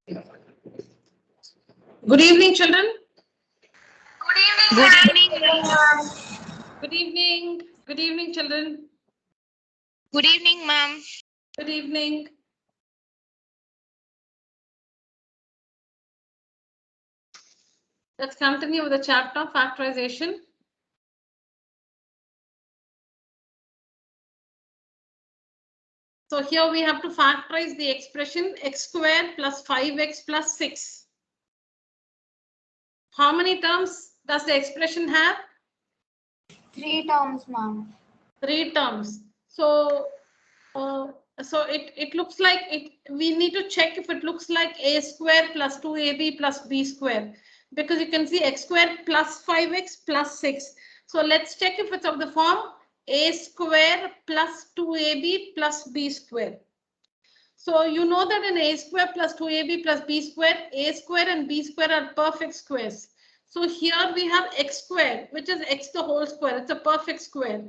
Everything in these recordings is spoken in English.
Good evening, children. Good evening, ma'am. Good evening. Good evening, children. Good evening, ma'am. Good evening. Let's continue with the chapter of factorization. So here we have to factorize the expression x squared plus 5x plus 6. How many terms does the expression have? 3 terms, ma'am. 3 terms. So it looks like we need to check if it looks like a square plus 2ab plus b square, because you can see x square plus 5x plus 6. So let's check if it's of the form a square plus 2ab plus b square. So you know that in a square plus 2ab plus b square, a square and b square are perfect squares. So here we have x square, which is x the whole square. It's a perfect square.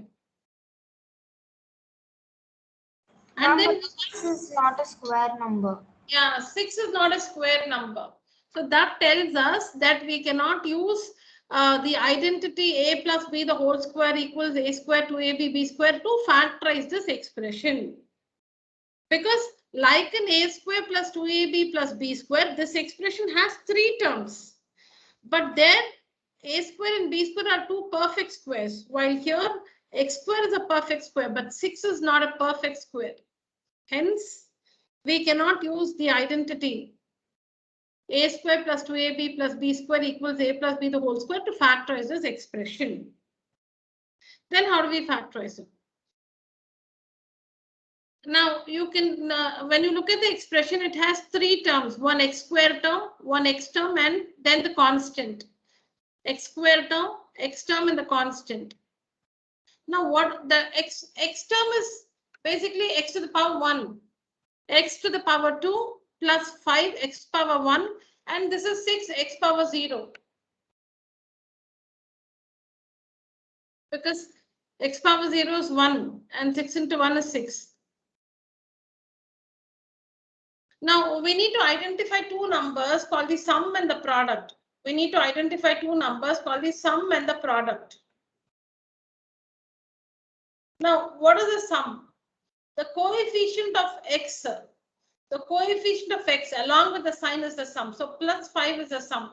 And then 6 is not a square number. Yeah, 6 is not a square number. So that tells us that we cannot use the identity a plus b the whole square equals a square to ab b square to factorize this expression. Because like an a square plus 2ab plus b square, this expression has 3 terms. But there a square and b square are 2 perfect squares, while here x square is a perfect square, but 6 is not a perfect square. Hence, we cannot use the identity a square plus 2ab plus b square equals a plus b the whole square to factorize this expression. Then how do we factorize it? Now you can, when you look at the expression, it has 3 terms, one x square term, one x term, and then the constant. X square term, x term, and the constant. Now what the x term is basically x to the power 1, x to the power 2 plus 5 x power 1, and this is 6 x power 0. Because x power 0 is 1 and 6 into 1 is 6. Now we need to identify 2 numbers called the sum and the product. We need to identify 2 numbers called the sum and the product. Now what is the sum? The coefficient of x. The coefficient of x along with the sign is the sum. So plus 5 is the sum.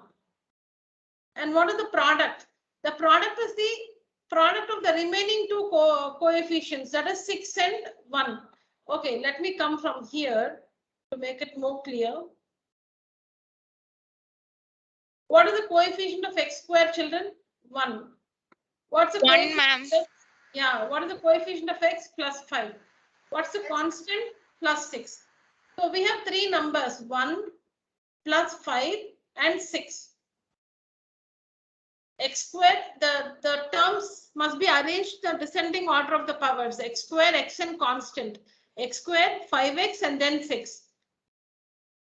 And what is the product? The product is the product of the remaining 2 coefficients, that is 6 and 1. Okay, let me come from here to make it more clear. What is the coefficient of x square, children? 1. What's the 1, ma'am. Yeah, what is the coefficient of x? Plus 5. What's the constant? Plus 6. So we have 3 numbers, 1 plus 5 and 6. X square, the terms must be arranged in the descending order of the powers, x square, x and constant, x square, 5x and then 6.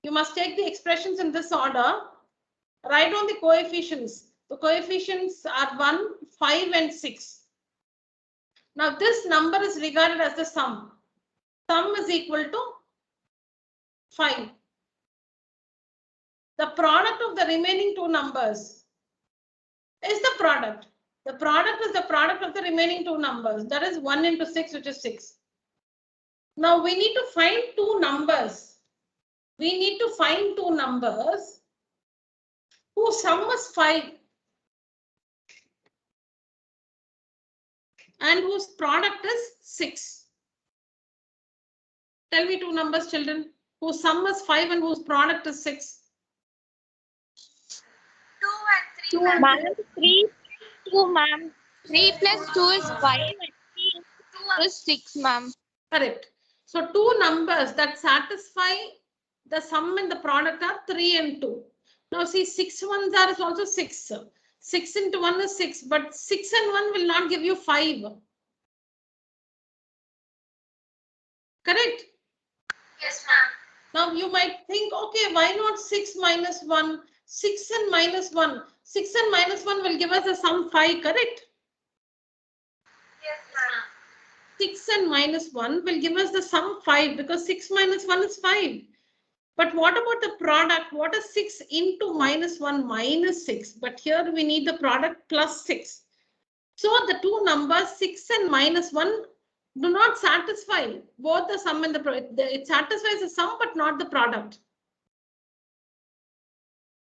You must take the expressions in this order. Write down the coefficients. The coefficients are 1, 5 and 6. Now this number is regarded as the sum. Sum is equal to 5. The product of the remaining 2 numbers is the product. The product is the product of the remaining 2 numbers. That is 1 into 6, which is 6. Now we need to find 2 numbers. We need to find 2 numbers whose sum is 5 and whose product is 6. Tell me 2 numbers, children, whose sum is 5 and whose product is 6. 2 and 3, ma'am. 3, 2, ma'am. 3 plus 2 is 5 and 3 2 is 6, ma'am. Correct. So 2 numbers that satisfy the sum and the product are 3 and 2. Now see, 6 ones are also 6. 6 into 1 is 6, but 6 and 1 will not give you 5. Correct? Yes, ma'am. Now you might think, okay, why not 6 minus 1? 6 and minus 1. 6 and minus 1 will give us a sum 5, correct? Yes, ma'am. 6 and minus 1 will give us the sum 5 because 6 minus 1 is 5. But what about the product? What is 6 into -1 minus 6? But here we need the product plus 6. So the two numbers 6 and -1 do not satisfy both the sum and the product. It satisfies the sum but not the product.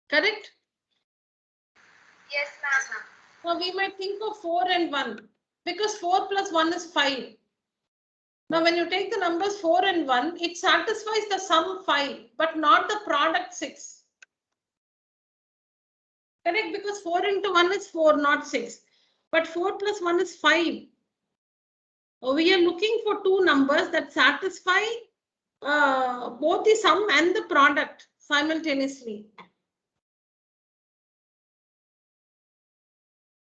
Correct? Yes, ma'am. Now we might think of 4 and 1 because 4 plus 1 is 5. Now when you take the numbers 4 and 1, it satisfies the sum 5 but not the product 6. Correct? Because 4 into 1 is 4, not 6. But 4 plus 1 is 5. We are looking for two numbers that satisfy both the sum and the product simultaneously.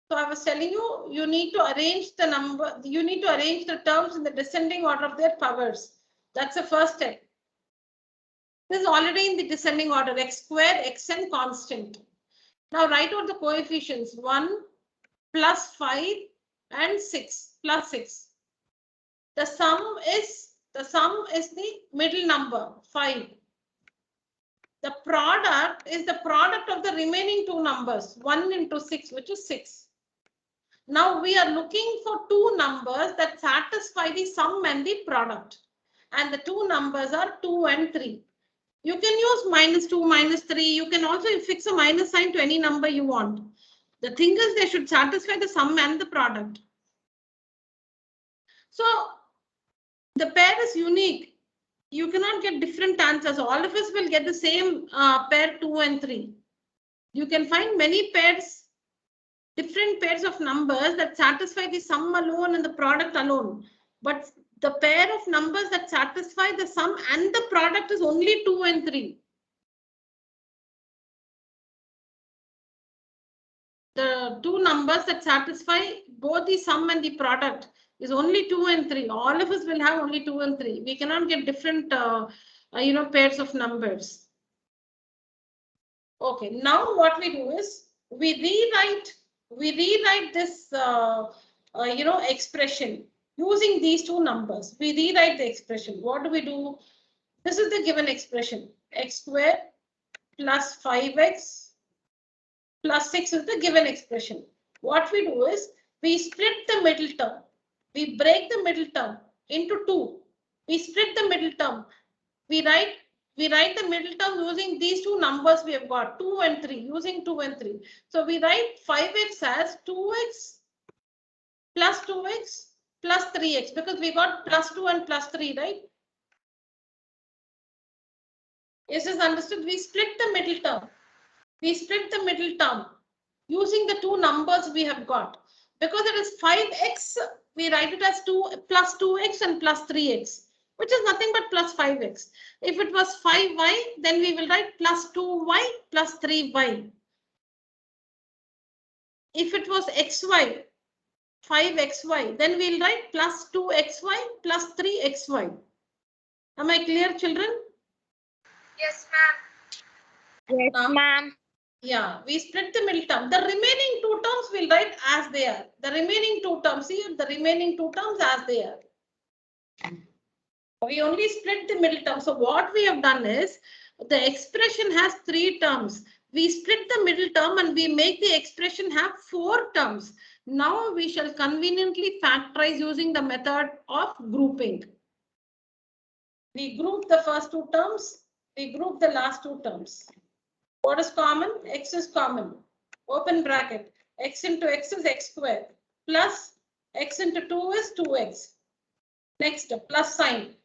So I was telling you, you need to arrange the number, you need to arrange the terms in the descending order of their powers. That's the first step. This is already in the descending order, x square, xn constant. Now write out the coefficients 1 plus 5 and 6 plus 6. The sum is the middle number 5. The product is the product of the remaining two numbers 1 into 6, which is 6. Now we are looking for two numbers that satisfy the sum and the product. And the two numbers are 2 and 3. You can use -2, -3. You can also fix a minus sign to any number you want. The thing is they should satisfy the sum and the product. So the pair is unique. You cannot get different answers. All of us will get the same pair 2 and 3. You can find many pairs, different pairs of numbers that satisfy the sum alone and the product alone. But the pair of numbers that satisfy the sum and the product is only 2 and 3. The two numbers that satisfy both the sum and the product is only 2 and 3. All of us will have only 2 and 3. We cannot get different pairs of numbers. Okay, now what we do is we rewrite this expression using these two numbers. We rewrite the expression. What do we do? This is the given expression. X square plus 5x plus 6 is the given expression. What we do is we split the middle term. We break the middle term into 2. We split the middle term. We write the middle term using these two numbers we have got 2 and 3, using 2 and 3. So we write 5x as 2x plus 2x plus 3x because we got plus 2 and plus 3, right? Is this understood? We split the middle term. We split the middle term using the two numbers we have got. Because it is 5x, we write it as 2 plus 2x and plus 3x, which is nothing but plus 5x. If it was 5y, then we will write plus 2y plus 3y. If it was xy, 5xy, then we'll write plus 2xy plus 3xy. Am I clear, children? Yes, ma'am. Yes, ma'am. Yeah, we split the middle term. The remaining two terms we'll write as they are. The remaining two terms, see the remaining two terms as they are. We only split the middle term. So what we have done is the expression has 3 terms. We split the middle term and we make the expression have 4 terms. Now we shall conveniently factorize using the method of grouping. We group the first 2 terms. We group the last 2 terms. What is common? X is common. Open bracket. X into x is x square. Plus x into 2 is 2x. Next, plus sign.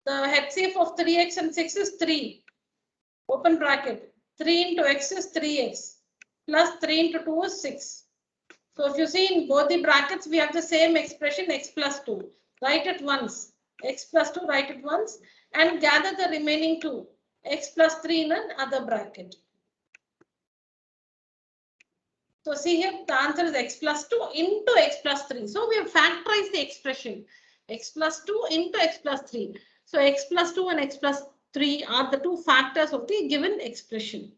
The HCF of 3x and 6 is 3. Open bracket. 3 into x is 3x. Plus 3 into 2 is 6. So if you see in both the brackets, we have the same expression x plus 2. Write it once. X plus 2, write it once. And gather the remaining 2. X plus 3 in another bracket. So see here, the answer is x plus 2 into x plus 3. So we have factorized the expression. X plus 2 into x plus 3. So x plus 2 and x plus 3 are the two factors of the given expression.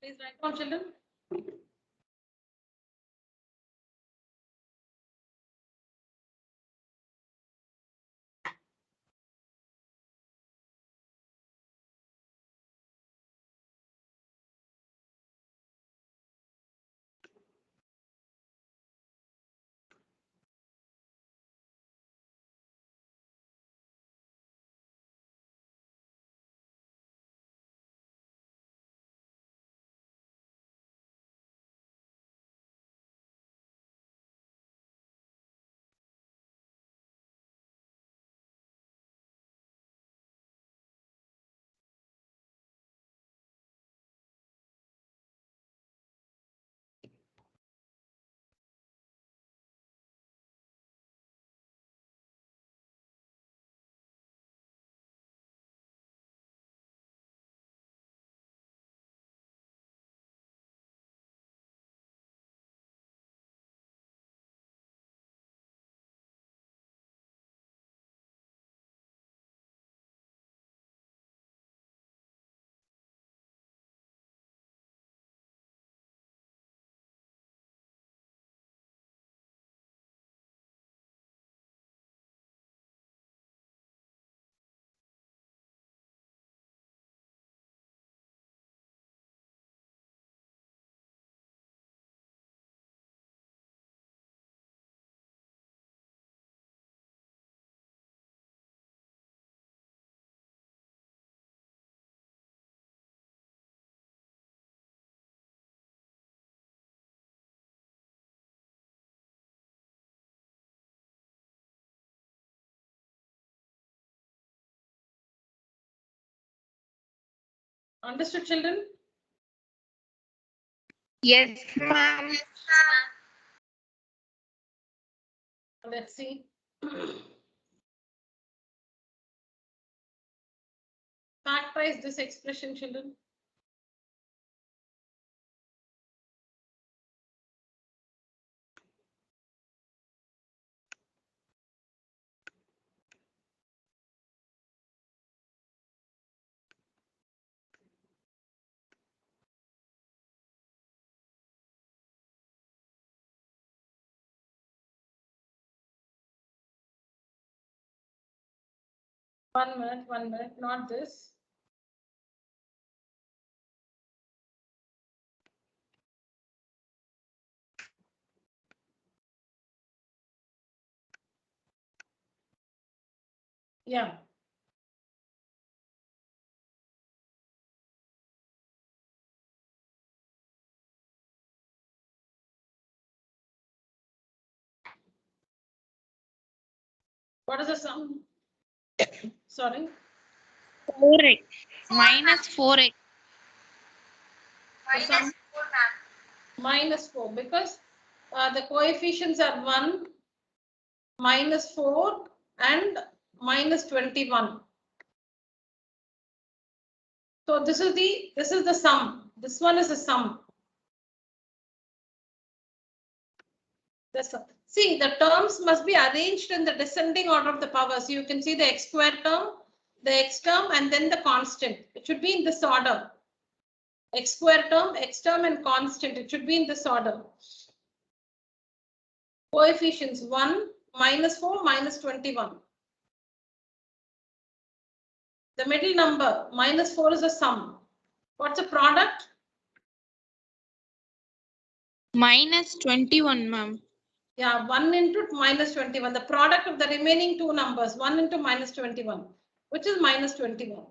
Please write down, children. Understood, children? Yes, ma'am. Let's see. Factorize this expression, children. One minute, not this. Yeah. What is the sum? Sorry. 4x minus 4x. The sum minus 4 because the coefficients are 1, minus 4 and minus 21. So this is the sum. This one is the sum. See, the terms must be arranged in the descending order of the power. So you can see the x square term, the x term, and then the constant. It should be in this order. X square term, x term, and constant. It should be in this order. Coefficients 1, minus 4, minus 21. The middle number, minus 4 is a sum. What's the product? Minus 21, ma'am. Yeah, 1 into minus 21. The product of the remaining two numbers, 1 into minus 21, which is minus 21.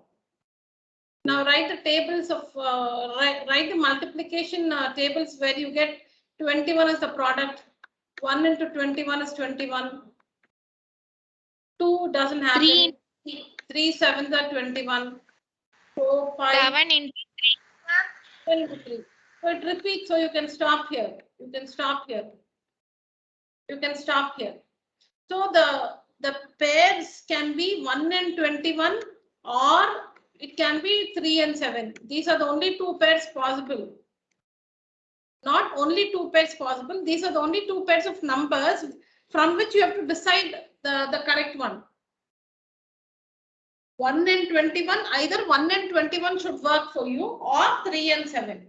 Now write the tables of, write the multiplication tables where you get 21 as the product. 1 into 21 is 21. 2 doesn't happen. 3 sevens are 21. 4, 5. 7 into 10 into 3. So it repeats, so you can stop here. You can stop here. You can stop here. So the pairs can be 1 and 21 or it can be 3 and 7. These are the only two pairs possible. Not only two pairs possible. These are the only two pairs of numbers from which you have to decide the correct one. 1 and 21, either 1 and 21 should work for you or 3 and 7.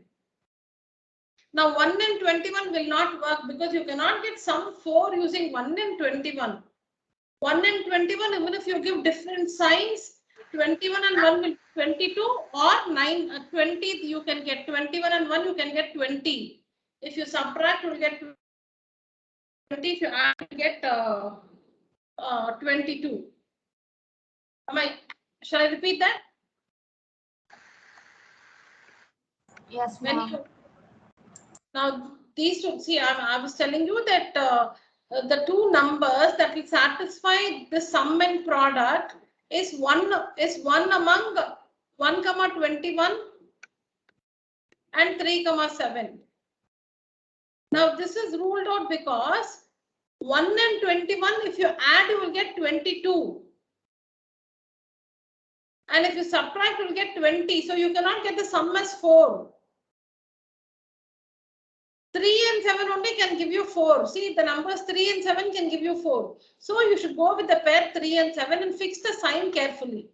Now 1 and 21 will not work because you cannot get sum 4 using 1 and 21. 1 and 21, even if you give different signs, 21 and 1 will 22 or 9, 20, you can get 21 and 1, you can get 20. If you subtract, you will get 20. If you add, you get 22. Shall I repeat that? Yes, ma'am. Now, these two, see, I was telling you that the two numbers that will satisfy the sum and product is one among 1, 21 and 3, 7. Now, this is ruled out because 1 and 21, if you add, you will get 22. And if you subtract, you will get 20. So you cannot get the sum as 4. 3 and 7 only can give you 4. See, the numbers 3 and 7 can give you 4. So you should go with the pair 3 and 7 and fix the sign carefully.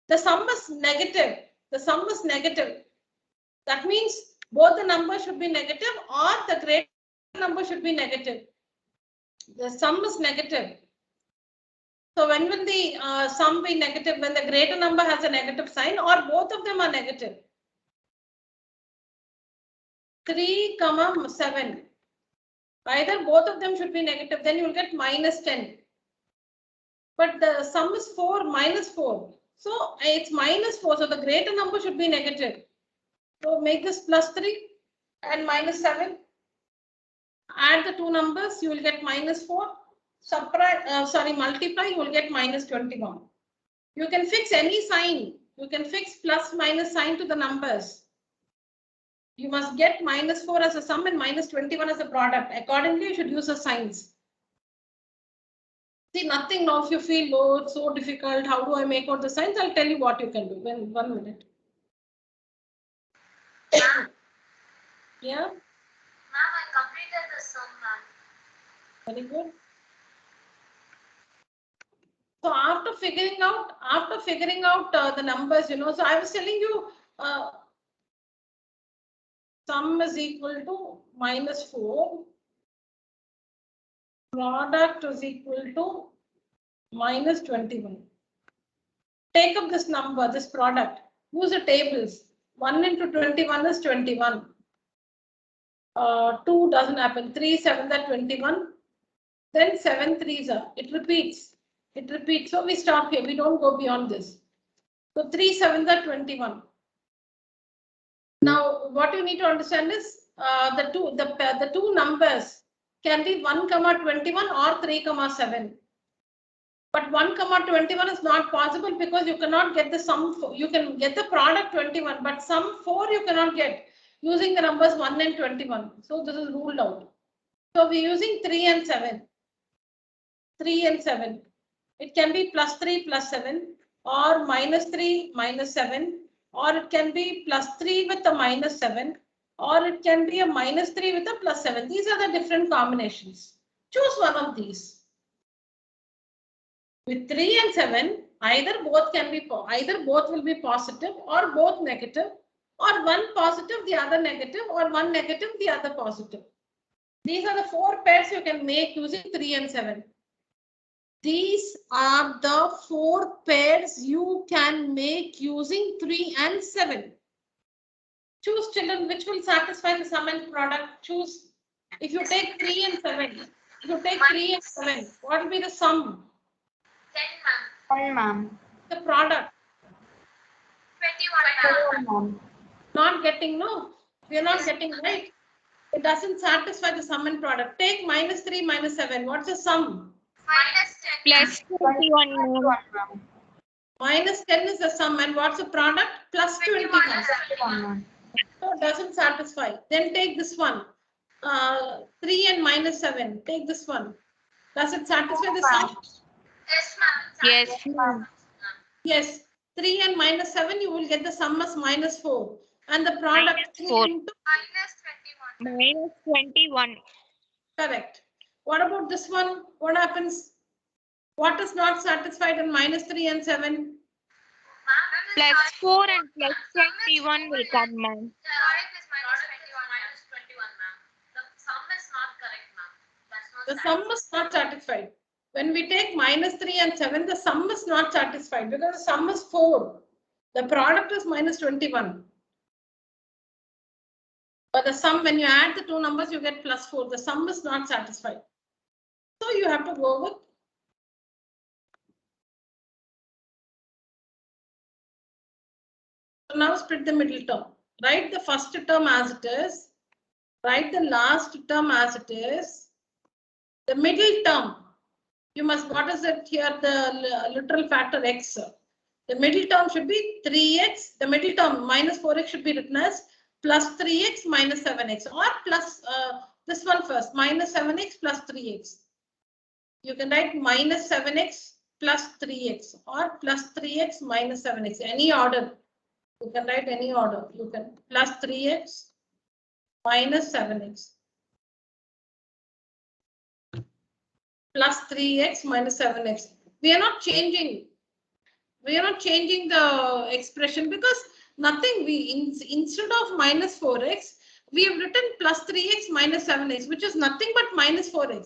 The sum is negative. The sum is negative. That means both the numbers should be negative or the greater number should be negative. The sum is negative. So when will the sum be negative? When the greater number has a negative sign or both of them are negative. 3, 7. Either both of them should be negative, then you will get minus 10. But the sum is 4 minus 4. So it's minus 4. So the greater number should be negative. So make this plus 3 and minus 7. Add the two numbers, you will get minus 4. Subtract, multiply, you will get minus 21. You can fix any sign You can fix plus minus sign to the numbers. You must get -4 as a sum and -21 as a product. Accordingly, you should use the signs. See, nothing now. If you feel, oh, it's so difficult, how do I make out the signs? I'll tell you what you can do. In 1 minute. Yeah. Ma'am, I completed the sum, ma'am. Very good. So after figuring out the numbers, so I was telling you sum is equal to -4, product is equal to -21. Take up this number, this product, use the tables. 1 into 21 is 21. 2 doesn't happen. 3 7 are 21. Then 7 3s are. It repeats. It repeats. So we stop here. We don't go beyond this. So 3 7 are 21. Now what you need to understand is the two numbers can be 1, 21 or 3, 7. But 1, 21 is not possible because you cannot get the sum. You can get the product 21, but sum 4 you cannot get using the numbers 1 and 21. So this is ruled out. So we're using 3 and 7. 3 and 7. It can be +3 + 7 or -3 -7, or it can be +3 with a -7, or it can be a -3 with a +7. These are the different combinations. Choose one of these. With 3 and 7, either both will be positive or both negative, or one positive, the other negative, or one negative, the other positive. These are the 4 pairs you can make using 3 and 7. These are the 4 pairs you can make using 3 and 7. Choose, children, which will satisfy the sum and product. Choose. If you take 3 and 7, what will be the sum? 10, ma'am. 1, ma'am. The product. 21, ma'am. Not getting, no. We are not getting, right. It doesn't satisfy the sum and product. Take -3 -7. What's the sum? -10. +21, ma'am. -10 is the sum, and what's the product? +21. 21, ma'am. So it doesn't satisfy. Then take this one. 3 and -7. Take this one. Does it satisfy the sum? Yes, ma'am. Yes, ma'am. Yes. 3 and -7, you will get the sum as -4. And the product -4. into -21. -21. correct. What about this one? What happens? What is not satisfied in -3 and 7? +4 and +21 will come, ma'am. The product is -21, ma'am. The sum is not correct, ma'am. That's not The sum is not satisfied. When we take -3 and 7, the sum is not satisfied because the sum is 4. The product is -21. But the sum, when you add the two numbers, you get +4. The sum is not satisfied. So you have to go with so now split the middle term. Write the first term as it is. Write the last term as it is. The middle term, you must, what is it here? The literal factor x. The middle term should be 3x. The middle term -4x should be written as +3x -7x, or plus this one first, -7x plus 3x. You can write -7x plus 3x or +3x -7x. Any order. You can write any order. You can +3x -7x. +3x -7x. We are not changing the expression because nothing. Instead of -4x, we have written +3x -7x, which is nothing but -4x.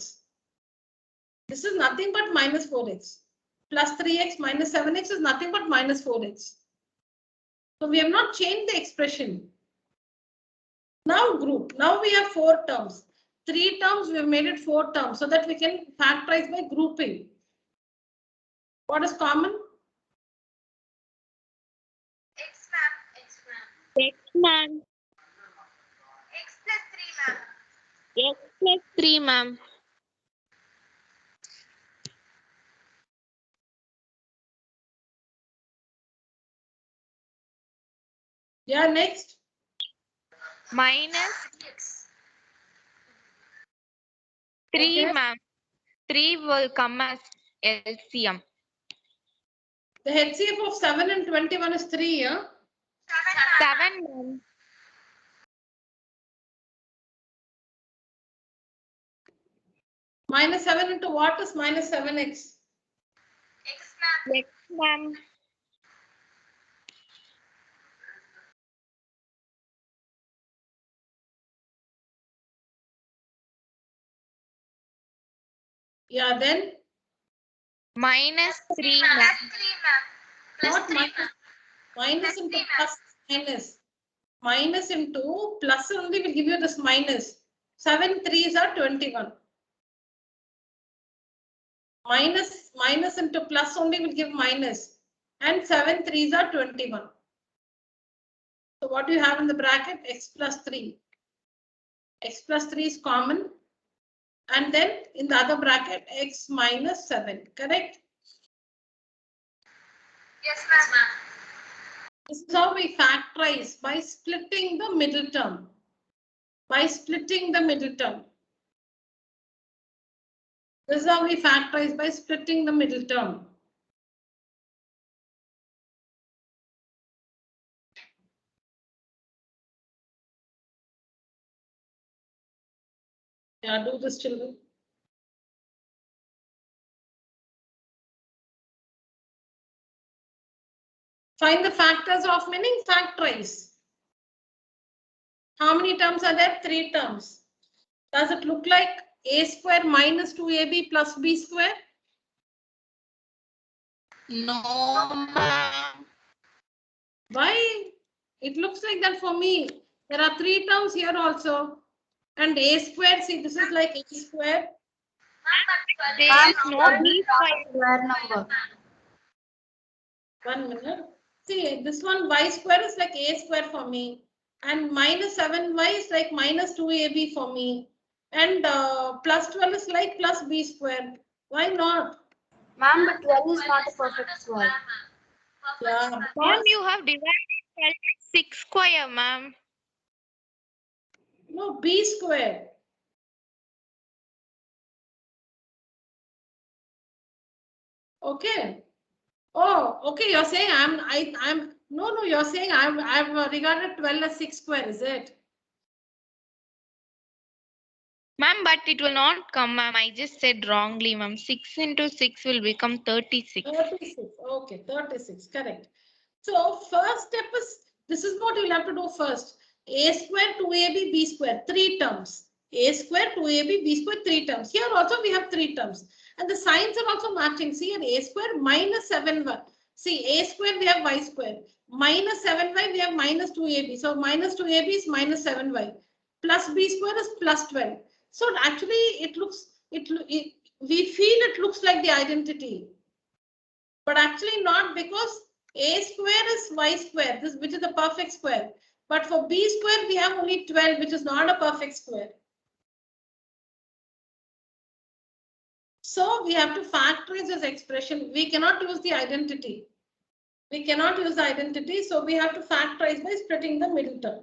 This is nothing but -4x. +3x -7x is nothing but -4x. So we have not changed the expression. Now group. Now we have 4 terms. 3 terms, we have made it 4 terms so that we can factorize by grouping. What is common? X, ma'am. X, ma'am. X plus 3, ma'am. X +3, ma'am. Yeah, next. Minus 3, Okay. ma'am. 3 will come as LCM. The HCF of 7 and 21 is 3, yeah? 7, ma'am. Minus 7 into what is minus 7x? X, ma'am. Yeah, then Minus 3, ma'am. not minus. Minus into plus minus. Minus into plus only will give you this minus. 7 3s are 21. Minus into plus only will give minus. And 7 3s are 21. So what do you have in the bracket? X plus 3. X plus 3 is common. And then in the other bracket, x minus 7. Correct? Yes, ma'am. This is how we factorize by splitting the middle term. By splitting the middle term. This is how we factorize by splitting the middle term. Yeah, do this, children. Find the factors of meaning, factorize. How many terms are there? 3 terms. Does it look like a square minus 2ab plus b square? No, ma'am. Why? It looks like that for me. There are 3 terms here also. And a square, see, this is like a square. There is no B Square number. 1 minute. See, this one y square is like a square for me. And minus 7y is like minus 2ab for me. And plus 12 is like plus b square. Why not? Ma'am, but 12 is not a perfect square. Yeah, Ma'am, because, you have divided 12 by 6 square, ma'am. no, b square. Okay. Oh, okay. You're saying no, you're saying I've regarded 12 as 6 square, is it? Ma'am, but it will not come, ma'am. I just said wrongly, ma'am. 6 into 6 will become 36. 36. Okay, 36. Correct. So first step is, this is what you'll have to do first. A square, 2ab, b square, 3 terms. A square, 2ab, b square, 3 terms. Here also we have 3 terms. And the signs are also matching. See, here a square minus 7y. See, a square we have y square. Minus 7y we have minus 2ab. So minus 2ab is minus 7y. Plus b square is plus 12. So actually it looks, we feel it looks like the identity. But actually not, because a square is y square, this which is a perfect square. But for b square, we have only 12, which is not a perfect square. So we have to factorize this expression. We cannot use the identity. We cannot use the identity. So we have to factorize by splitting the middle term.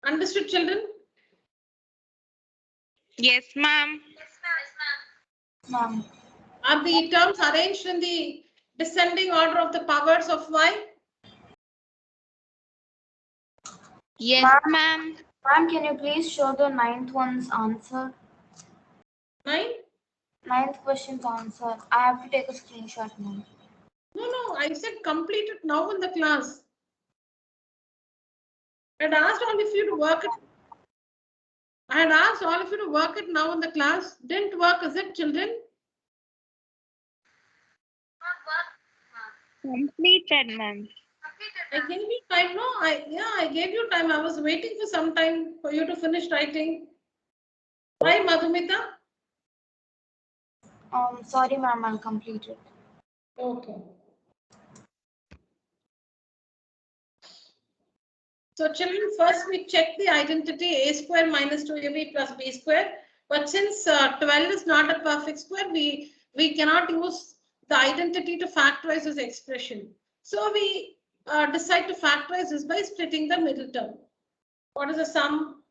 Understood, children? Yes, ma'am. Ma'am. Are the terms arranged in the descending order of the powers of y? Yes, ma'am. Ma'am, can you please show the 9th one's answer? 9? 9th question's answer. I have to take a screenshot, ma'am. No, I said complete it now in the class. I'd asked all of you to work it. I had asked all of you to work it now in the class. Didn't work, is it, children? Completed, ma'am. I gave you time, no? I gave you time. I was waiting for some time for you to finish writing. Why, Madhumita? Sorry, ma'am, I'll complete it. Okay. So children, first we check the identity a square minus 2ab plus b square. But since 12 is not a perfect square, we cannot use the identity to factorize this expression. So we decide to factorize this by splitting the middle term. What is the sum?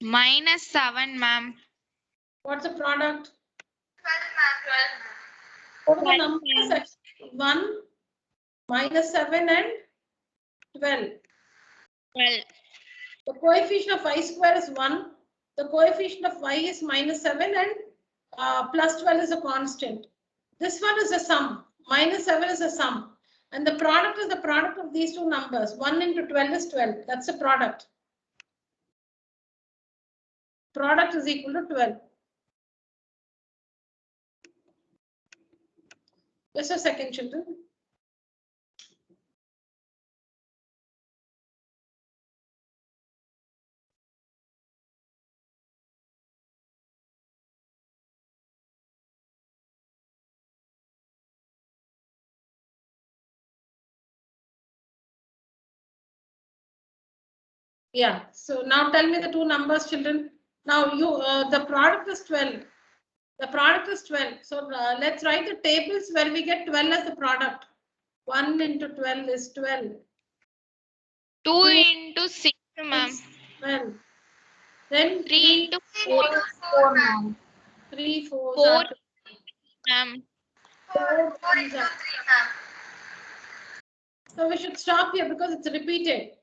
-7, ma'am. What's the product? 12, ma'am. What are the 12, numbers? ma'am. Actually? 1, -7 and 12. 12. The coefficient of y square is 1. The coefficient of y is -7 and plus 12 is a constant. This one is a sum. -7 is a sum. And the product is the product of these two numbers. 1 into 12 is 12. That's the product. Product is equal to 12. Just a second, children. Yeah, so now tell me the two numbers, children. Now you, the product is 12. The product is 12. So let's write the tables where we get 12 as the product. 1 into 12 is 12. 2 into 6, ma'am. 12. Then 3 into 4, 4, ma'am. 3, 4, 4, ma'am. 4 into 3, ma'am. So we should stop here because it's repeated.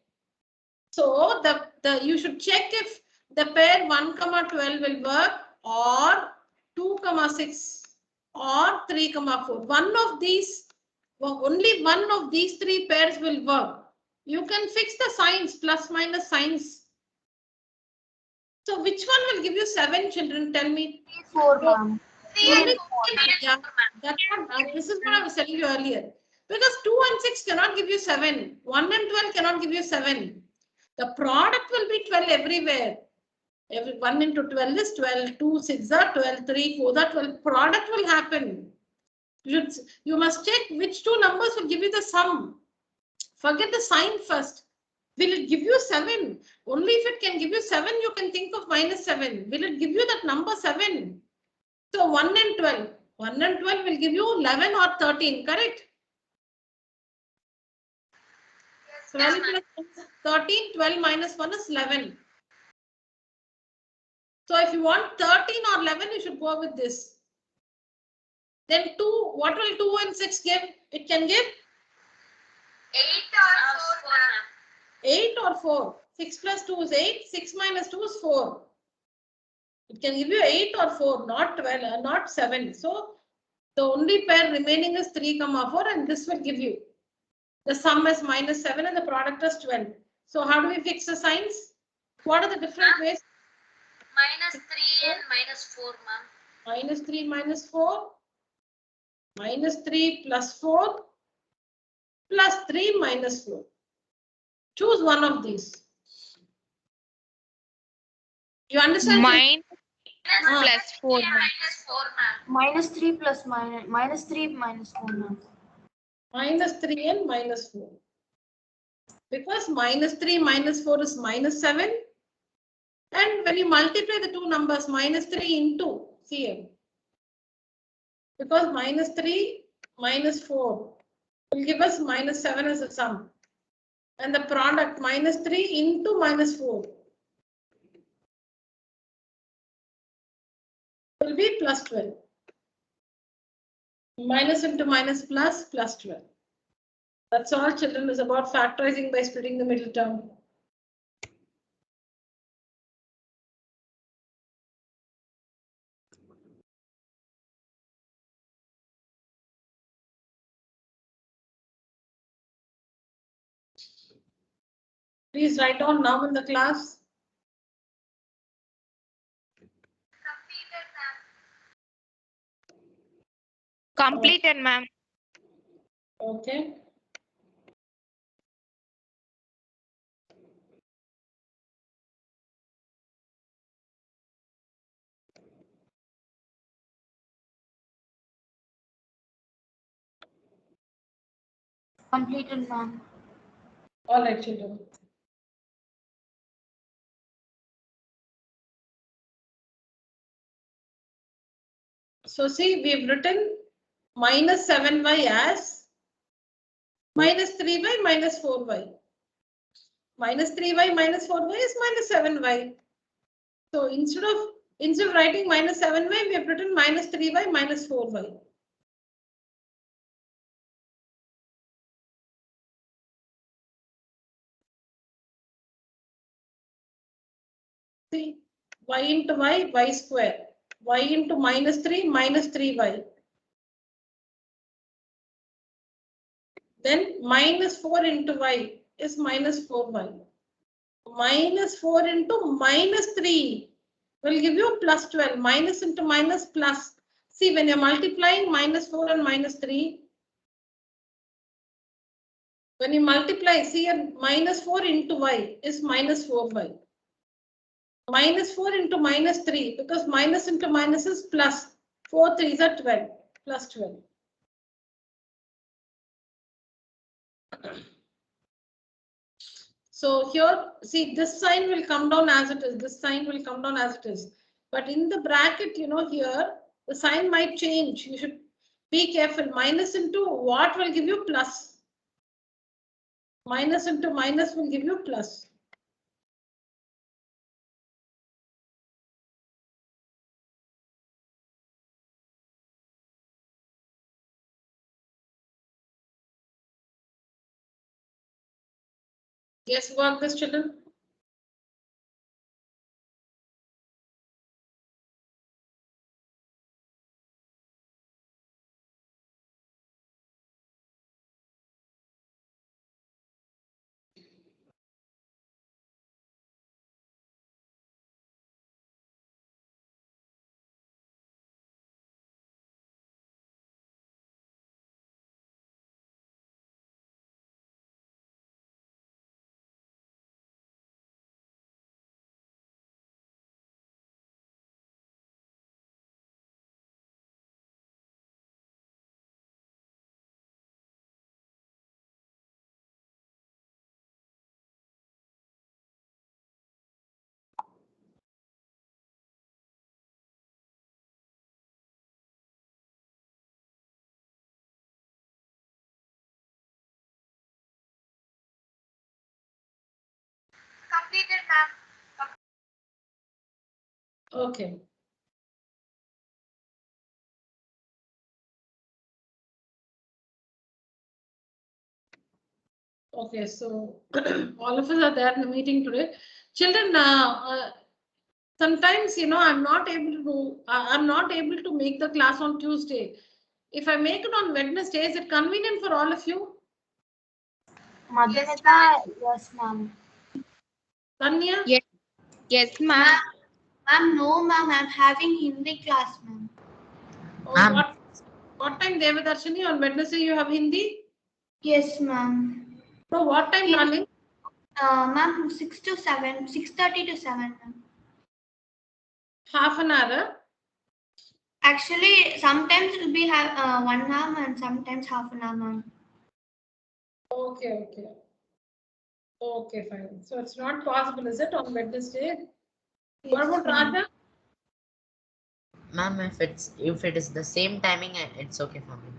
So the you should check if the pair 1, 12 will work or 2, 6 or 3, 4. One of these, well, only one of these three pairs will work. You can fix the signs, plus minus signs. So which one will give you 7, children? Tell me. 3, 4, ma'am. Only, yeah, that's what, this is what I was telling you earlier. Because 2 and 6 cannot give you 7. 1 and 12 cannot give you 7. The product will be 12 everywhere. Every 1 into 12 is 12. 2, 6 are 12. 3, 4 are 12. Product will happen. You must check which two numbers will give you the sum. Forget the sign first. Will it give you 7? Only if it can give you 7, you can think of -7. Will it give you that number 7? So 1 and 12. 1 and 12 will give you 11 or 13, correct? 12 plus 13, 12 minus 1 is 11. So if you want 13 or 11, you should go with this. Then 2, what will 2 and 6 give? It can give 8 or 4. 6 plus 2 is 8. 6 minus 2 is 4. It can give you 8 or 4, not 12, not 7. So the only pair remaining is 3, 4, and this will give you. The sum is -7 and the product is 12. So how do we fix the signs? What are the different ways? -3 and -4, ma'am. -3 minus 4. -3 plus 4. Plus 3 minus 4. Choose one of these. You understand? Minus plus 4, ma'am. -3 plus -3 minus 4, ma'am. -3 and -4. Because -3 minus 4 is -7. And when you multiply the two numbers, -3 into, see here. Because -3 minus 4 will give us -7 as a sum. And the product -3 into -4 will be plus 12. Minus into minus plus 12. That's all, children, is about factorizing by splitting the middle term. Please write down now in the class. Completed, ma'am. Okay. Completed, ma'am. All right, children. So see, we've written minus 7y as minus 3y minus 4y. Minus 3y minus 4y is minus 7y. So instead of writing minus 7y, we have written minus 3y minus 4y. See, y into y square. Y into minus 3, minus 3y. Then minus 4 into y is minus 4y. Minus 4 into minus 3 will give you plus 12. Minus into minus plus. See, when you're multiplying minus 4 and minus 3, when you multiply, see, minus 4 into y is minus 4y. Minus 4 into minus 3, because minus into minus is plus. 4 3s are 12, plus 12. So here, see, this sign will come down as it is. This sign will come down as it is. But in the bracket, you know, here, the sign might change. You should be careful. Minus into what will give you plus? Minus into minus will give you plus. Guess what, this children? Completed, ma'am. Okay. Okay, so all of us are there in the meeting today. Children, sometimes, you know, I'm not able to make the class on Tuesday. If I make it on Wednesday, is it convenient for all of you? Madhumita, yes, ma'am. Tanya? Yes. Yes, ma'am. Ma'am, no, ma'am. I'm having Hindi class, ma'am. Oh, what time, Devadarshini? On Wednesday you have Hindi? Yes, ma'am. So what time, darling? Ma'am, 6 to 7, 6:30 to 7, ma'am. Half an hour. Actually, sometimes it will be 1 hour and sometimes half an hour, ma'am. Okay, okay. Okay, fine. So it's not possible, is it, on Wednesday? What about Raja? Ma'am, if it is the same timing, it's okay for me.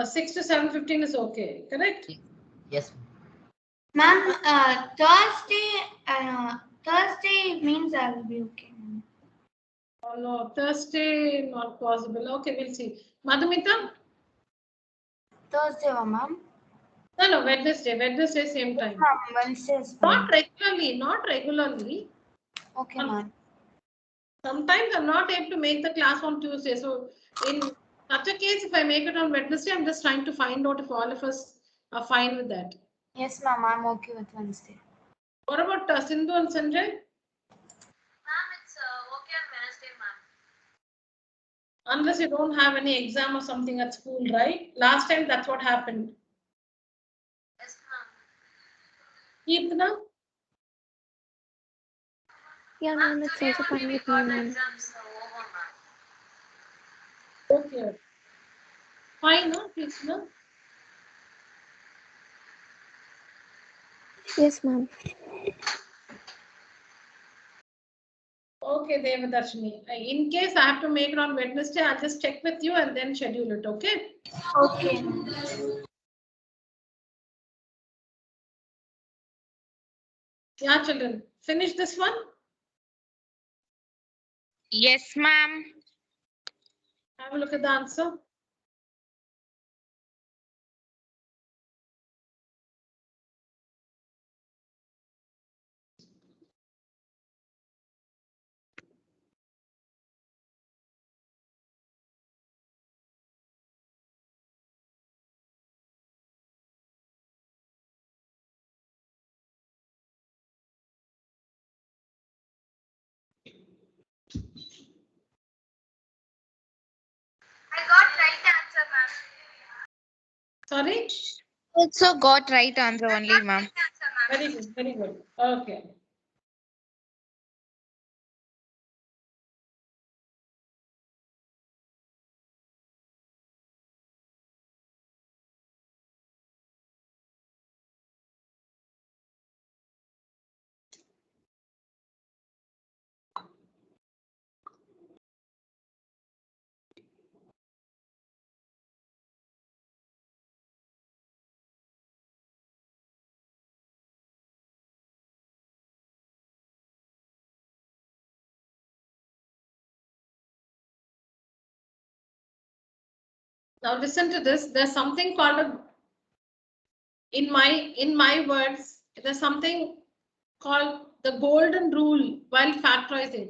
6 to 7:15 is okay, correct? Yes. Ma'am, Thursday means I will be okay, ma'am. Oh no, Thursday not possible. Okay, we'll see. Madhumita? Thursday, ma'am. No, Wednesday. Wednesday, same time. Ma'am, Wednesday is Not fine. regularly, not regularly. Okay, ma'am. Sometimes I'm not able to make the class on Tuesday. So in such a case, if I make it on Wednesday, I'm just trying to find out if all of us are fine with that. Yes, ma'am. I'm okay with Wednesday. What about Sindhu and Sanjay? Ma'am, it's okay on Wednesday, ma'am. Unless you don't have any exam or something at school, right? Last time that's what happened. Yes, ma'am. Keertana? Yeah, ma'am, it's also fine with me, ma'am. Exams over, ma'am. Okay. Fine, no, Keertana? Yes, ma'am. Okay, Devadarshini. In case I have to make it on Wednesday, I'll just check with you and then schedule it, okay? Okay. Yeah, children. Finish this one. Yes, ma'am. Have a look at the answer. I got right answer, ma'am. Sorry? Also got right answer only, ma'am. Very good, very good. Okay. Now listen to this. There's something called a, in my words, there's something called the golden rule while factorizing.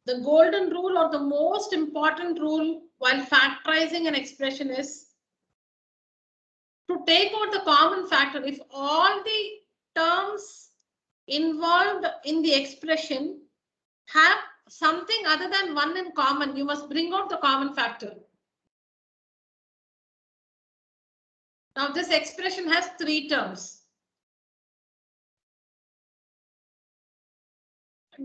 The golden rule or the most important rule while factorizing an expression is to take out the common factor. If all the terms involved in the expression have something other than 1 in common, you must bring out the common factor. Now this expression has 3 terms.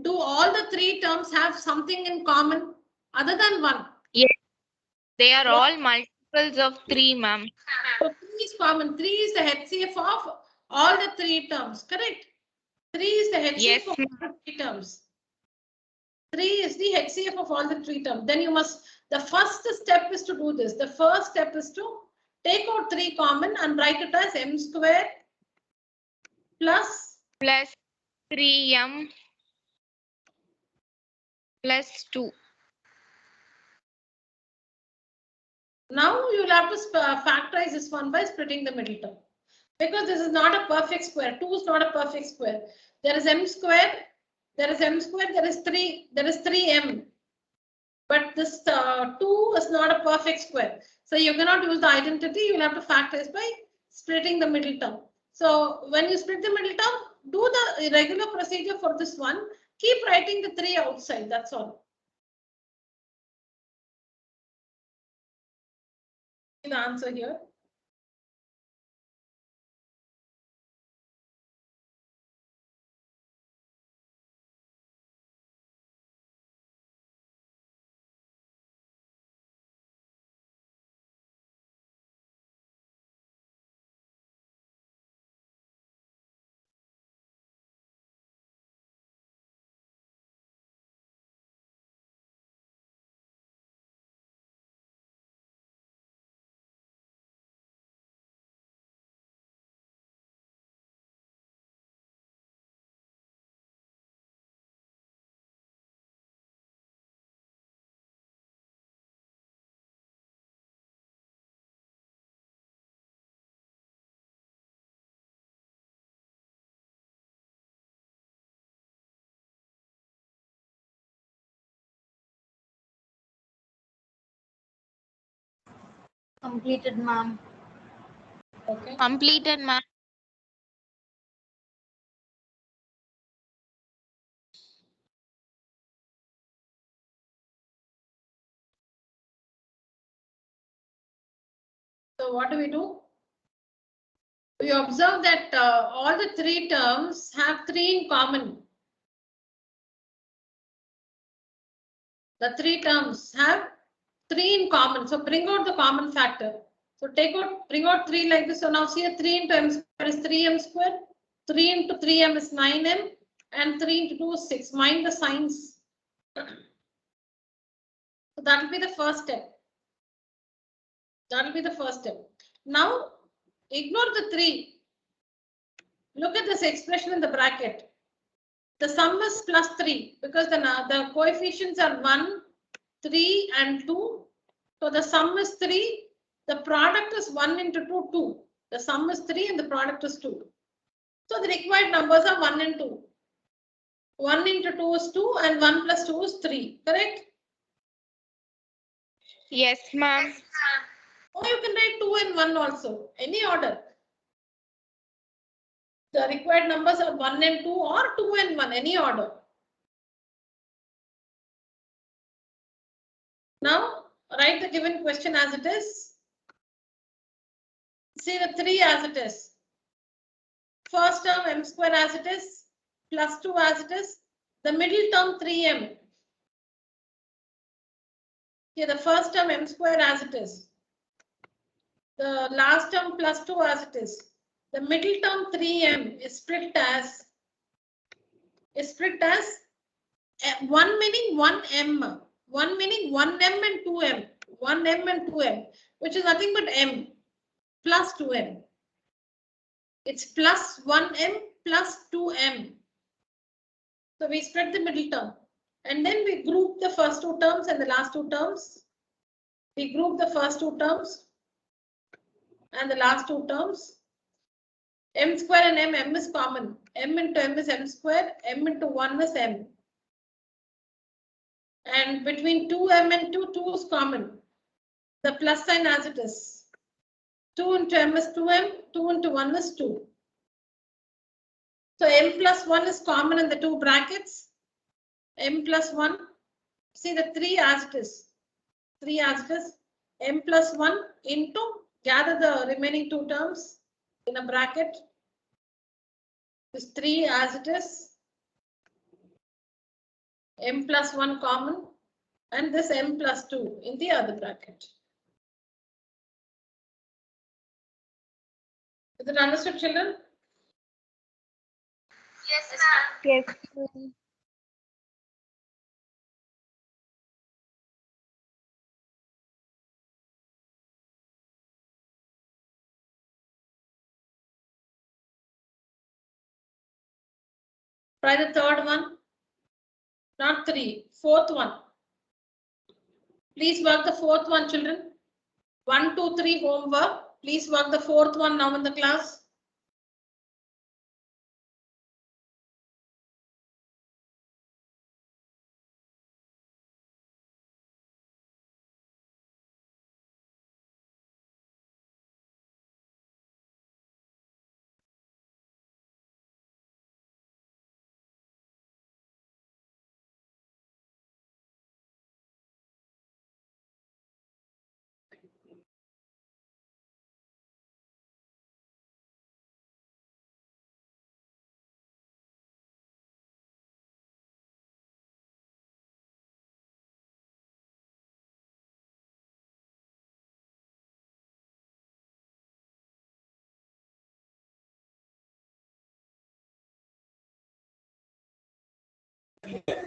Do all the 3 terms have something in common other than 1? Yes. They are all multiples of 3, ma'am. So 3 is common. 3 is the HCF of all the 3 terms, correct? 3 is the HCF Yes, of all the 3 terms. 3 is the HCF of all the 3 terms. Then you must, the first step is to do this. The first step is to take out 3 common and write it as m square plus 3m plus 2. Now you will have to factorize this one by splitting the middle term. Because this is not a perfect square. 2 is not a perfect square. There is m square, there is m square, there is 3m. But this 2 is not a perfect square. So you cannot use the identity. You will have to factorize by splitting the middle term. So when you split the middle term, do the regular procedure for this one. Keep writing the 3 outside. That's all. The answer here. Completed, ma'am. Okay. Completed, ma'am. So what do? We observe that all the 3 terms have 3 in common. The 3 terms have 3 in common. So bring out the common factor. So bring out 3 like this. So now see 3 into m square is 3m square. 3 into 3m is 9m. and 3 into 2 is 6. Mind the signs. So that will be the first step. That will be the first step. Now, ignore the 3. Look at this expression in the bracket. The sum is plus 3 because the coefficients are 1, 3 and 2. So the sum is 3. The product is 1 into 2, 2. The sum is 3 and the product is 2. So the required numbers are 1 and 2. 1 into 2 is 2 and 1 plus 2 is 3. Correct? Yes, ma'am. Or you can write 2 and 1 also. Any order. The required numbers are 1 and 2 or 2 and 1. Any order. Now, write the given question as it is. See the 3 as it is. First term m square as it is, plus 2 as it is. The middle term 3m. Here the first term m square as it is. The last term plus 2 as it is. The middle term 3m is split as 1 meaning 1m. 1 meaning 1m and 2m. 1m and 2m, which is nothing but m plus 2m. It's plus 1m plus 2m. So we spread the middle term. And then we group the first 2 terms and the last 2 terms. We group the first 2 terms and the last 2 terms. M square and m is common. M into m is m square. M into 1 is m. And between 2m and 2, 2 is common. The plus sign as it is. 2 into m is 2m. 2 into 1 is 2. So m plus 1 is common in the 2 brackets. M plus 1. See the 3 as it is. 3 as it is. M plus 1 into, gather the remaining 2 terms in a bracket. This 3 as it is. M plus 1 common. And this m plus 2 in the other bracket. Is it understood, children? Yes, ma'am. Yes. Try the third one. Not 3. Fourth one. Please work the fourth one, children. 1, 2, 3 homework. Please work the fourth one now in the class.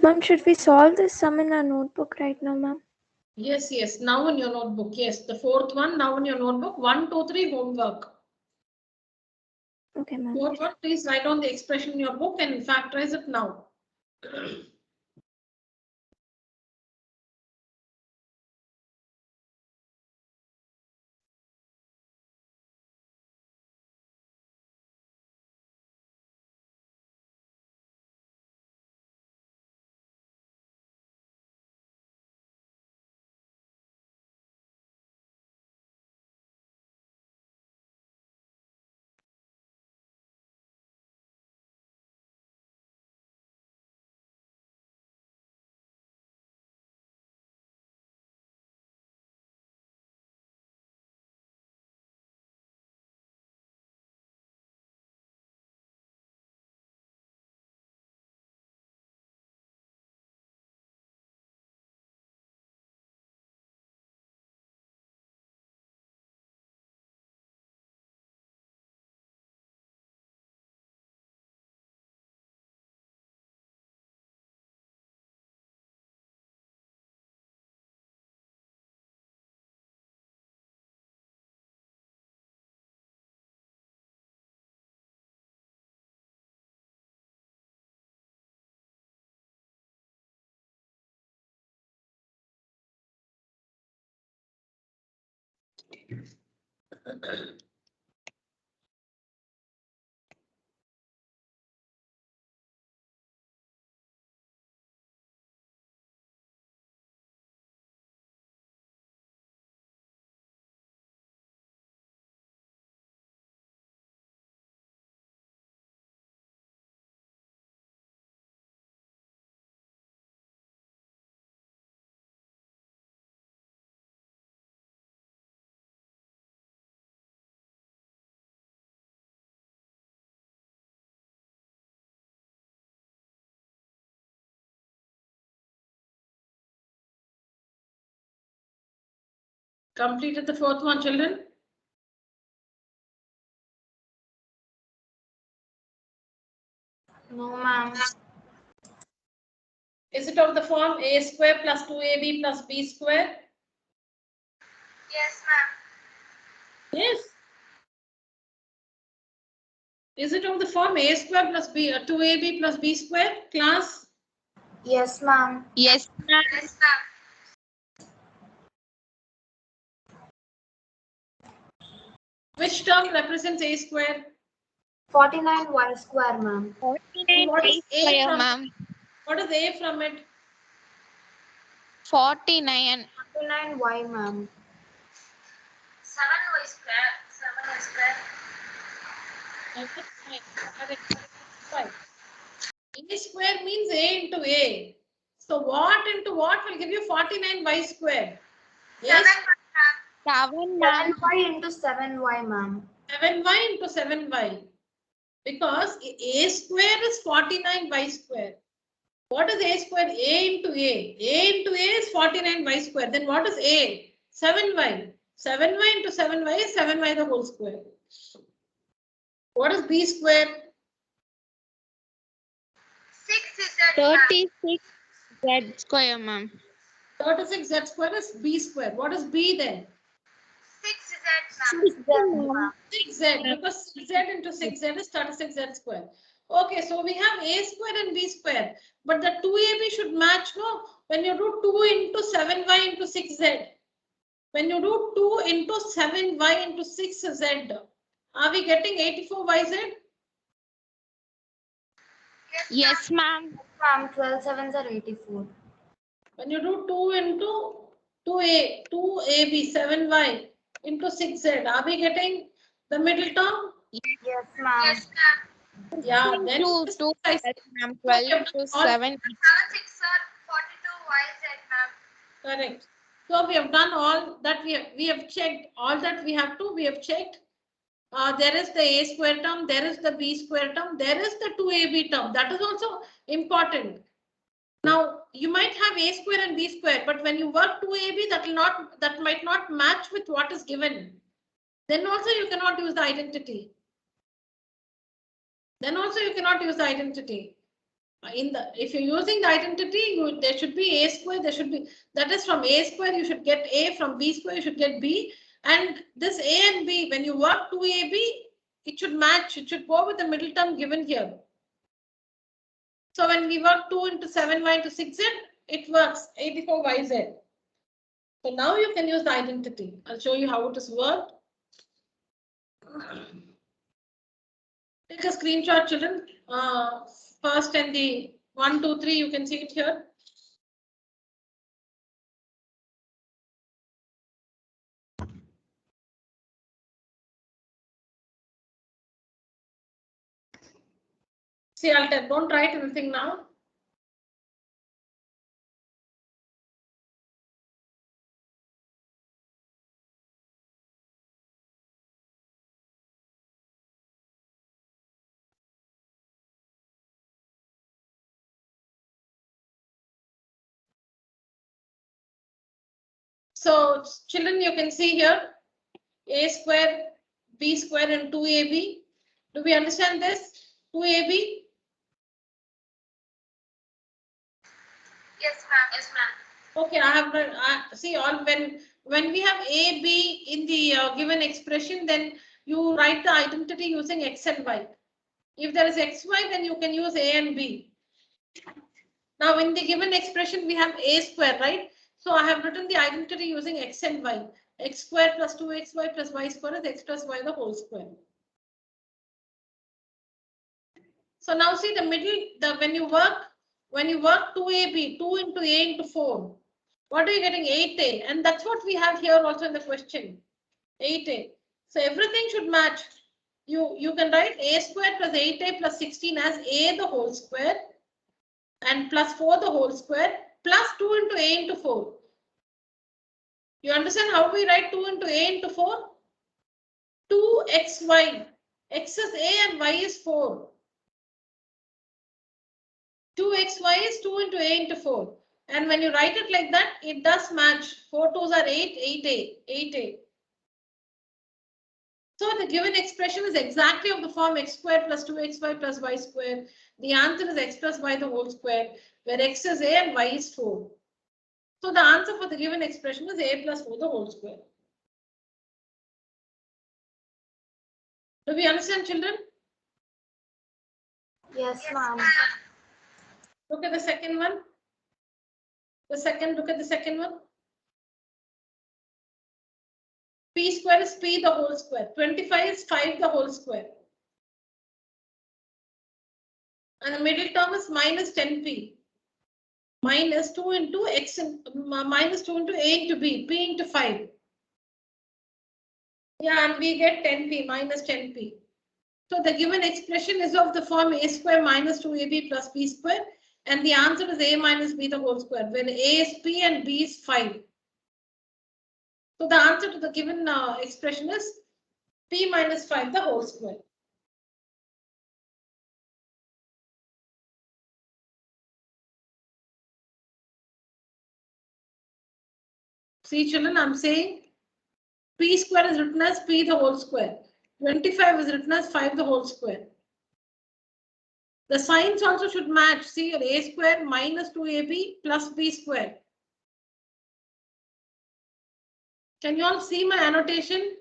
Ma'am, should we solve this sum in our notebook right now, ma'am? Yes, yes. Now in your notebook. Yes, the fourth one now in your notebook. 1, 2, 3 homework. Okay, ma'am. Fourth one, please write down the expression in your book and factorize it now. Completed the fourth one, children? No, ma'am. Is it of the form a square plus 2ab plus b square? Yes, ma'am. Yes. Is it of the form a square plus b 2ab plus b square? Class? Yes, ma'am. Yes, ma'am. Yes, ma'am. Which term represents a square? 49y square, ma'am. 49 What is y a square, from? ma'am. What is a from it? 49. 49y, ma'am. 7y square. 7y square. Fine. A square means a into a. So what into what will give you 49y square? A 7, ma'am. 7y into 7y, ma'am. 7y into 7y. Because a square is 49y square. What is a square? A into a. A into a is 49y square. Then what is a? 7y. 7y into 7y is 7y the whole square. What is b square? 6 is 36 z square, ma'am. 36z square is b square. What is b then? 6z, ma'am. 6z, because 6z into 6z is 36z square. Okay, so we have a square and b square, but the 2ab should match, no? When you do 2 into 7y into 6z, when you do 2 into 7y into 6z, are we getting 84yz? Yes, ma'am. Ma'am, 12 sevens are 84. When you do 2 into 2ab, 7y into 6z, are we getting the middle term? Yes, ma'am. Yes, ma'am. Yeah, then 2, this 2, is ma'am. 12 into 7. 7 6 are 42yz, ma'am. correct. So we have done all that we have checked all that we have to. We have checked. There is the a square term. There is the b square term. There is the 2ab term. That is also important. Now you might have a square and b square, but when you work 2ab, that might not match with what is given. Then also you cannot use the identity. If you're using the identity, there should be a square. There should be, that is, from a square you should get a, from b square you should get b, and this a and b, when you work 2ab, it should match. It should go with the middle term given here. So when we work 2 into 7y into 6z, it works 84yz. So now you can use the identity. I'll show you how it is worked. Take a screenshot, children. First and the 1, 2, 3, you can see it here. See, I'll tell, don't write anything now. So children, you can see here a square, b square and 2ab. Do we understand this? 2ab? Yes, ma'am. Yes, ma'am. Okay, I have see all when we have a, b in the given expression, then you write the identity using x and y. If there is xy, then you can use a and b. Now in the given expression, we have a square, right? So I have written the identity using x and y. x square plus 2xy plus y square is x plus y the whole square. So now see the middle, when you work 2ab, 2 into a into 4, what are you getting? 8a, and that's what we have here also in the question, 8a. So everything should match. You can write a square plus 8a plus 16 as a the whole square and plus 4 the whole square plus 2 into a into 4. You understand how we write 2 into a into 4? 2xy. X is a and y is 4. 2xy is 2 into a into 4. And when you write it like that, it does match. 4 2s are 8, 8a, 8a. So the given expression is exactly of the form x squared plus 2xy plus y squared. The answer is x plus y the whole square, where x is a and y is 4. So the answer for the given expression is a plus 4 the whole square. Do we understand, children? Yes, ma'am. Look at the second one. Look at the second one. P square is p the whole square. 25 is 5 the whole square. And the middle term is minus 10p. Minus 2 into x minus 2 into a into b, p into 5. Yeah, and we get 10p minus 10p. So the given expression is of the form a square minus 2ab plus b square, and the answer is a minus b the whole square, where a is p and b is 5. So the answer to the given expression is p minus 5 the whole square. See, children, I'm saying p square is written as p the whole square. 25 is written as 5 the whole square. The signs also should match. See, your a square minus 2ab plus b square. Can you all see my annotation?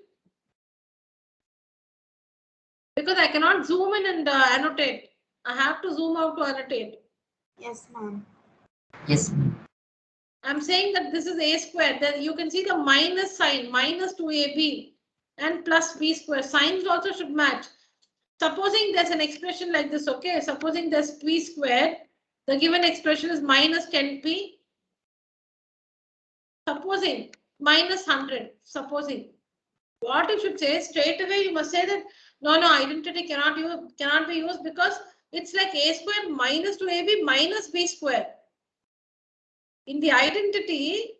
Because I cannot zoom in and annotate. I have to zoom out to annotate. Yes, ma'am. Yes, ma'am. I'm saying that this is a square. Then you can see the minus sign, minus 2ab and plus b square. Signs also should match. Supposing there's an expression like this, okay? Supposing there's p squared, the given expression is minus 10p. Supposing minus 100, supposing. What you should say straight away, you must say that no, identity cannot be used because it's like a square minus 2ab minus b square. In the identity,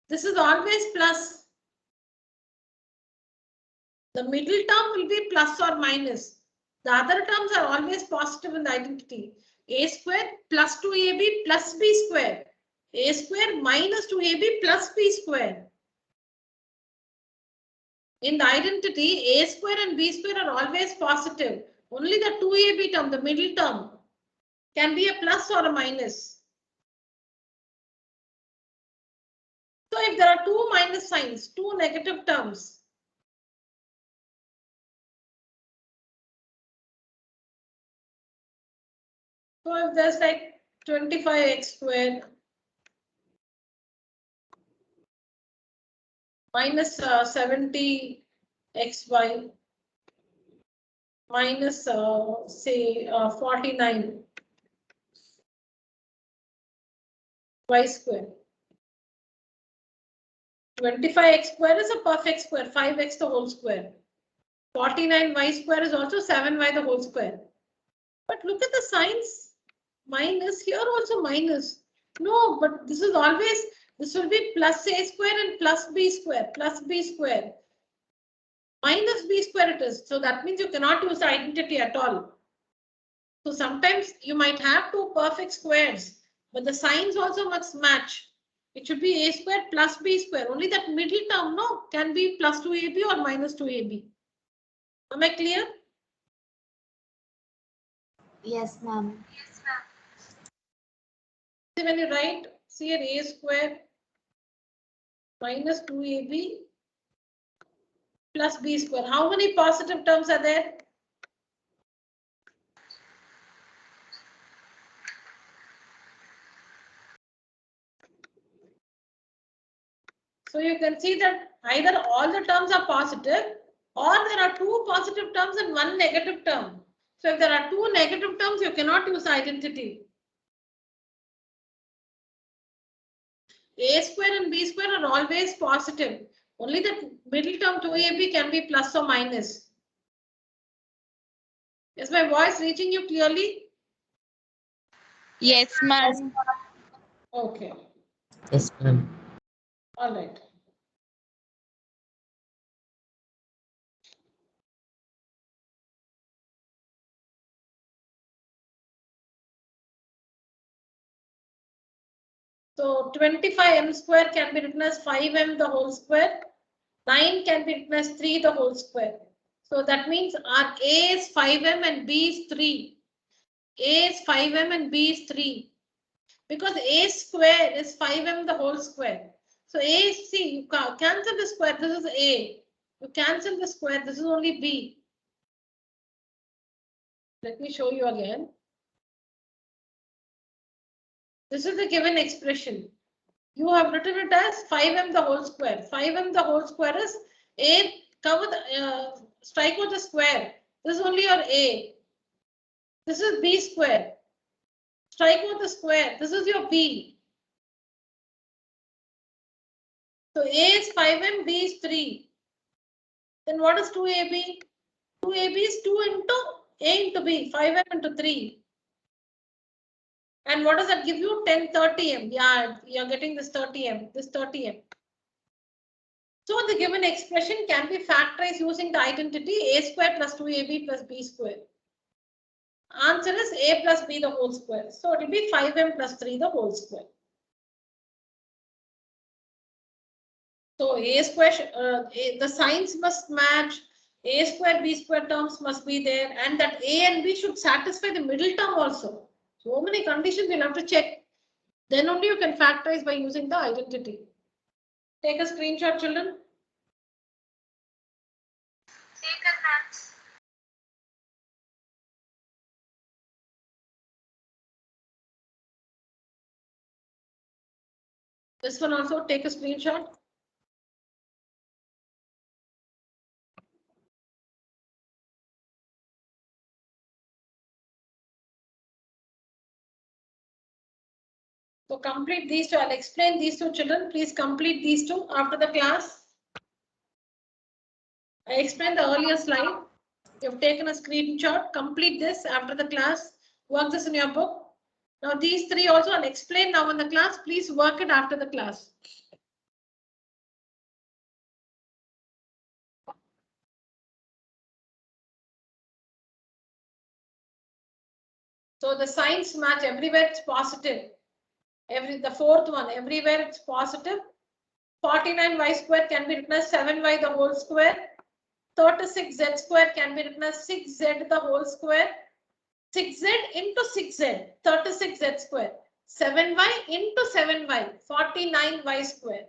this is always plus. The middle term will be plus or minus. The other terms are always positive in the identity. A square plus 2ab plus b square. A square minus 2ab plus b square. In the identity, a square and b square are always positive. Only the 2ab term, the middle term, can be a plus or a minus. So if there are two minus signs, two negative terms, so if there's like 25x squared minus 70xy minus say 49 y square. 25x square is a perfect square, 5x the whole square. 49y square is also 7y the whole square. But look at the signs. Minus, here also minus. No, but this is always, this will be plus a square and plus b square, plus b square. Minus b square it is. So that means you cannot use the identity at all. So sometimes you might have two perfect squares, but the signs also must match. It should be a square plus b square. Only that middle term, no, can be plus 2ab or minus 2ab. Am I clear? Yes, ma'am. See, when you write, see an a square minus 2ab plus b square. How many positive terms are there? So you can see that either all the terms are positive or there are two positive terms and one negative term. So if there are two negative terms, you cannot use identity. A square and B square are always positive. Only the middle term 2AB can be plus or minus. Is my voice reaching you clearly? Yes, ma'am. Okay. Yes, ma'am. All right. So 25m square can be written as 5m the whole square. 9 can be written as 3 the whole square. So that means our A is 5m and B is 3. A is 5m and B is 3. Because A square is 5m the whole square. So A is, see, you cancel the square, this is A. You cancel the square, this is only B. Let me show you again. This is the given expression. You have written it as 5m the whole square. 5m the whole square is A, cover the, strike out the square. This is only your A. This is B square. Strike out the square. This is your B. So A is 5m, B is 3. Then what is 2AB? 2AB is 2 into A into B, 5m into 3. And what does that give you? 1030m. Yeah, you're getting this 30m, this 30m. So the given expression can be factorized using the identity A square plus 2AB plus B square. Answer is A plus B the whole square. So it will be 5m plus 3 the whole square. So A square, the signs must match. A square, B square terms must be there, and that A and B should satisfy the middle term also. So many conditions you'll have to check. Then only you can factorize by using the identity. Take a screenshot, children. This one also take a screenshot. So complete these two. I'll explain these two, children. Please complete these two after the class. I explained the earlier slide. You've taken a screenshot. Complete this after the class. Work this in your book. Now these three also I'll explain now in the class. Please work it after the class. So the signs match everywhere. It's positive. The fourth one, everywhere it's positive. 49y square can be written as 7y the whole square. 36z square can be written as 6z the whole square. 6z into 6z, 36z square. 7y into 7y, 49y square.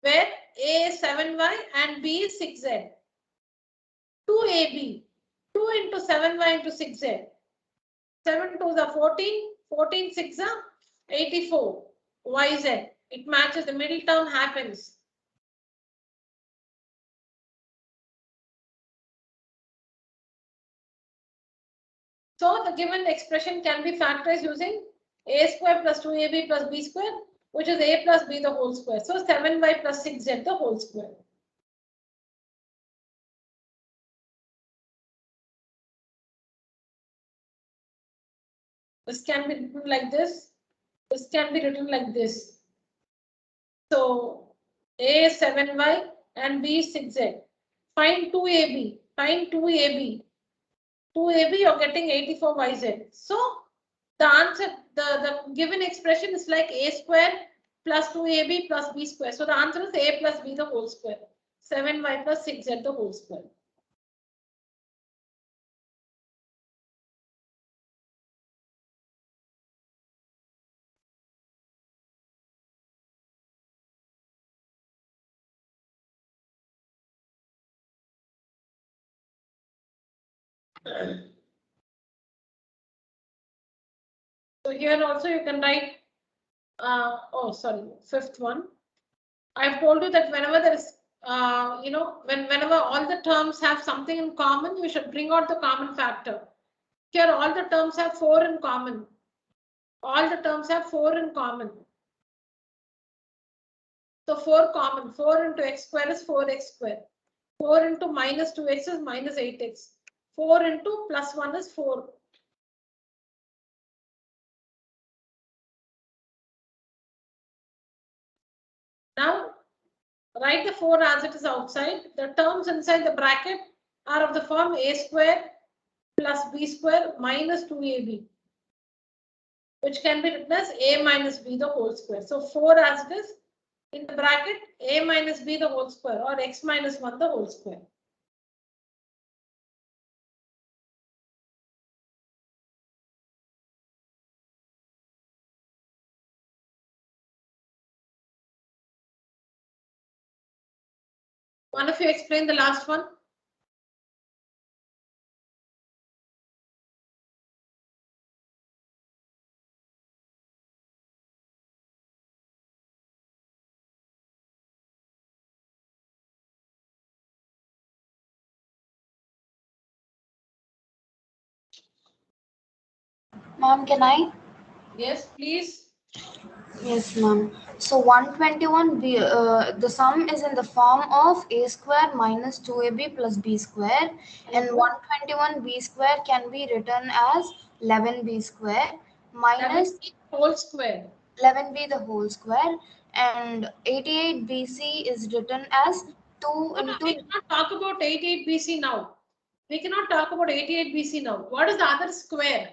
Where A is 7y and B is 6z. 2ab, 2 into 7y into 6z. 7 2s are 14, 14 6 are 84, yz. It matches, the middle term happens. So the given expression can be factorized using A square plus 2ab plus B square, which is A plus B the whole square. So 7y plus 6z the whole square. This can be written like this. This can be written like this. So A is 7y and B is 6z. Find 2ab. Find 2ab. 2ab, you're getting 84yz. So the answer, the given expression is like A square plus 2ab plus B square. So the answer is A plus B the whole square. 7y plus 6z the whole square. So here also you can write, oh sorry, fifth one. I've told you that whenever there is, whenever all the terms have something in common, you should bring out the common factor. Here, all the terms have 4 in common. All the terms have 4 in common. So 4 common. 4 into x square is 4x square. 4 into minus 2x is minus 8x. 4 into plus 1 is 4. Now, write the 4 as it is outside. The terms inside the bracket are of the form a square plus b square minus 2ab, which can be written as a minus b the whole square. So 4 as it is, in the bracket a minus b the whole square, or x minus 1 the whole square. One of you explain the last one. Ma'am, can I? Yes, please. Yes, ma'am. So 121, the sum is in the form of a square minus 2ab plus b square, and 121 b square can be written as 11b square minus 11b whole square. 11b the whole square, and 88 bc is written as 2 No, into. we cannot talk about 88 BC now. We cannot talk about 88 BC now. What is the other square?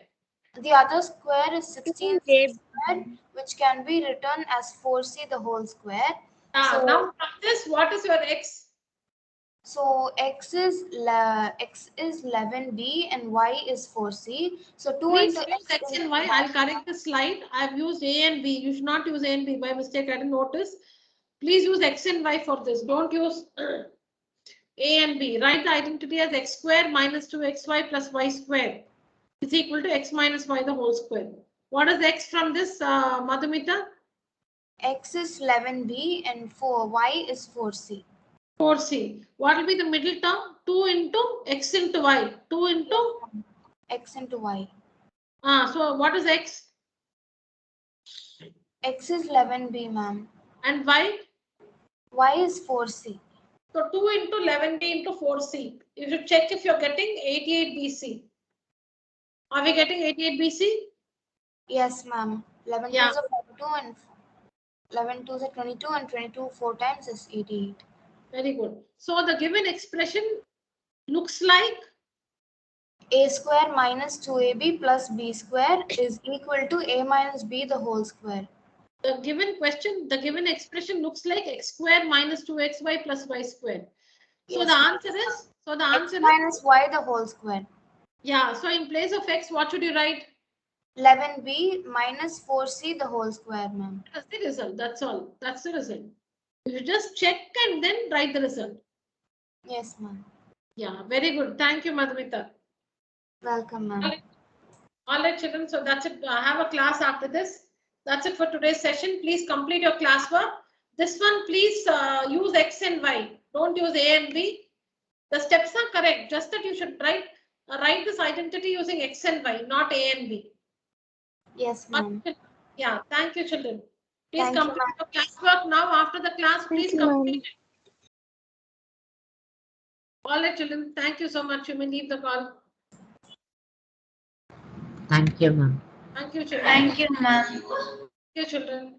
The other square is 16 2ab square, which can be written as 4c the whole square. Now from this, what is your x? So x is 11b and y is 4c. So 2 Please into use x and y. I'll correct the slide. I've used a and b. You should not use a and b by mistake. I didn't notice. Please use x and y for this. Don't use a and b. Write the identity as x square minus 2xy plus y square is equal to x minus y the whole square. What is x from this, Madhumita? X is 11b and y is 4c. 4c. What will be the middle term? 2 into x into y. 2 into X into y. So what is x? X is 11b, ma'am. And y? Y is 4c. So 2 into 11b into 4c. You should check if you're getting 88 BC. Are we getting 88 BC? Yes, ma'am. 11 Yeah. 2s are 42 and 11 2s are 22 and 22 4 times is 88. Very good. So the given expression looks like A square minus 2ab plus b square is equal to a minus b the whole square. the given expression looks like x square minus 2xy plus y square. So Yes, the ma'am. answer is, X minus y the whole square. yeah. So in place of x, what should you write? 11b minus 4c the whole square, ma'am. That's the result. That's all. That's the result. You just check and then write the result. Yes, ma'am. Yeah, very good. Thank you, Madhumita. Welcome, ma'am. All right, children. So that's it. I have a class after this. That's it for today's session. Please complete your classwork. This one, please use x and y. Don't use a and b. The steps are correct. Just that you should write this identity using x and y, not a and b. Yes, ma'am. Yeah. Thank you, children. Please Thank you, complete ma'am. your classwork now. After the class, please you, ma'am. complete it. All right, children. Thank you so much. You may leave the call. Thank you, ma'am. Thank you, children. Thank you, ma'am. Thank you, children.